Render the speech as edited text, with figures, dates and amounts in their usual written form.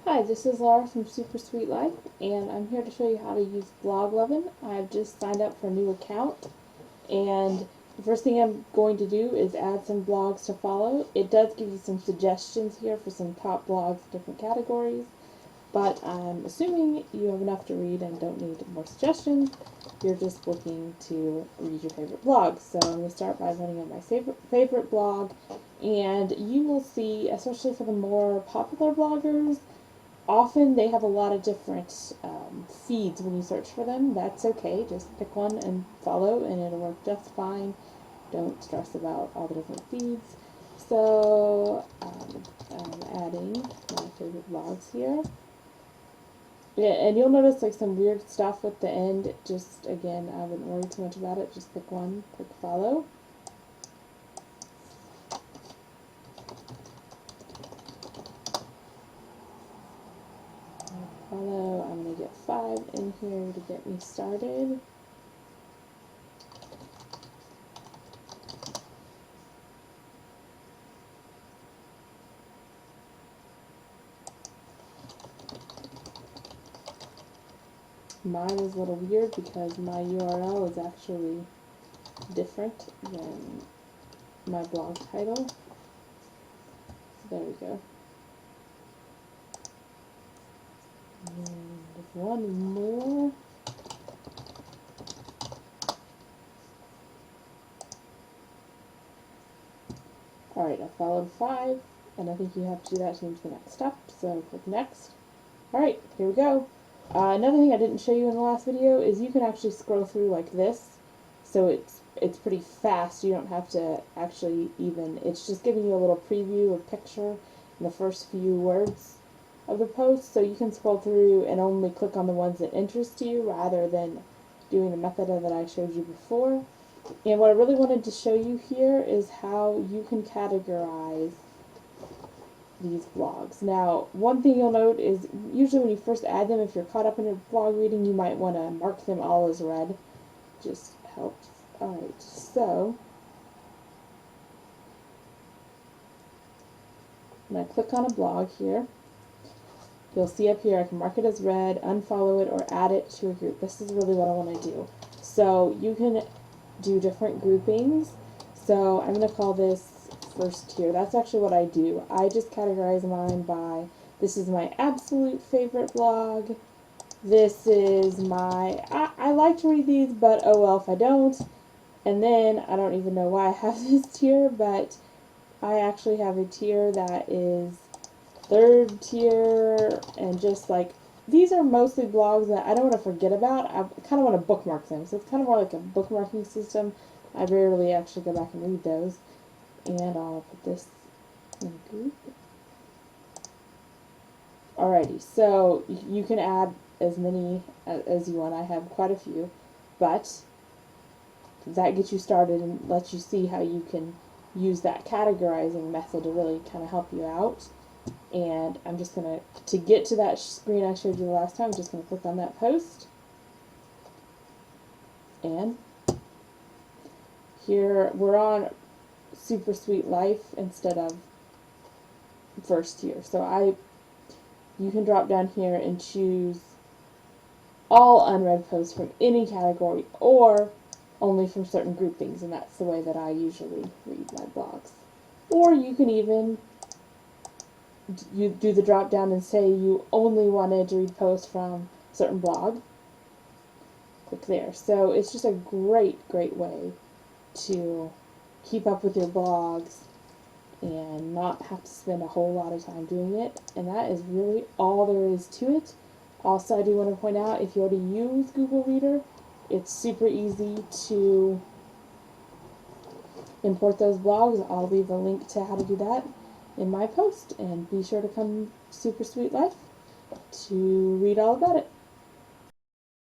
Hi, this is Laura from Super Sweet Life, and I'm here to show you how to use Bloglovin. I've just signed up for a new account, and the first thing I'm going to do is add some blogs to follow. It does give you some suggestions here for some top blogs in different categories, but I'm assuming you have enough to read and don't need more suggestions. You're just looking to read your favorite blogs. So I'm going to start by running on my favorite blog, and you will see, especially for the more popular bloggers, often they have a lot of different feeds when you search for them. That's okay. Just pick one and follow, and it'll work just fine. Don't stress about all the different feeds. So I'm adding my favorite blogs here. Yeah, and you'll notice like some weird stuff at the end. Just again, I wouldn't worry too much about it. Just pick one, click follow. Follow. I'm going to get 5 in here to get me started. Mine is a little weird because my URL is actually different than my blog title. So there we go. And one more. Alright, I followed 5, and I think you have to do that to move to the next step, so click next. Alright, here we go. Another thing I didn't show you in the last video is you can actually scroll through like this, so it's pretty fast. You don't have to actually even, it's just giving you a little preview of picture in the first few words of the post, so you can scroll through and only click on the ones that interest you rather than doing the method that I showed you before. And what I really wanted to show you here is how you can categorize these blogs. Now, one thing you'll note is usually when you first add them, if you're caught up in your blog reading, you might want to mark them all as red. Just helps. Alright, so when I click on a blog here, you'll see up here I can mark it as red, unfollow it, or add it to a group. This is really what I want to do. So you can do different groupings. So I'm going to call this first tier. That's actually what I do. I just categorize mine by, this is my absolute favorite blog. This is my, I like to read these, but oh well if I don't. And then, I don't even know why I have this tier, but I actually have a tier that is third tier, and just like, these are mostly blogs that I don't want to forget about. I kind of want to bookmark them, so it's kind of more like a bookmarking system. I rarely actually go back and read those. And I'll put this in a group. Alrighty, so you can add as many as you want. I have quite a few, but that gets you started and lets you see how you can use that categorizing method to really kind of help you out. And I'm just going to get to that screen I showed you the last time, I'm just going to click on that post. And here we're on Super Sweet Life instead of first tier. So you can drop down here and choose all unread posts from any category or only from certain groupings, and that's the way that I usually read my blogs. Or you can even you do the drop down and say you only wanted to read posts from a certain blog. Click there. So it's just a great way to keep up with your blogs and not have to spend a whole lot of time doing it. And that is really all there is to it. Also, I do want to point out, if you already use Google Reader, it's super easy to import those blogs. I'll leave a link to how to do that in my post, and be sure to come Super Sweet Life to read all about it.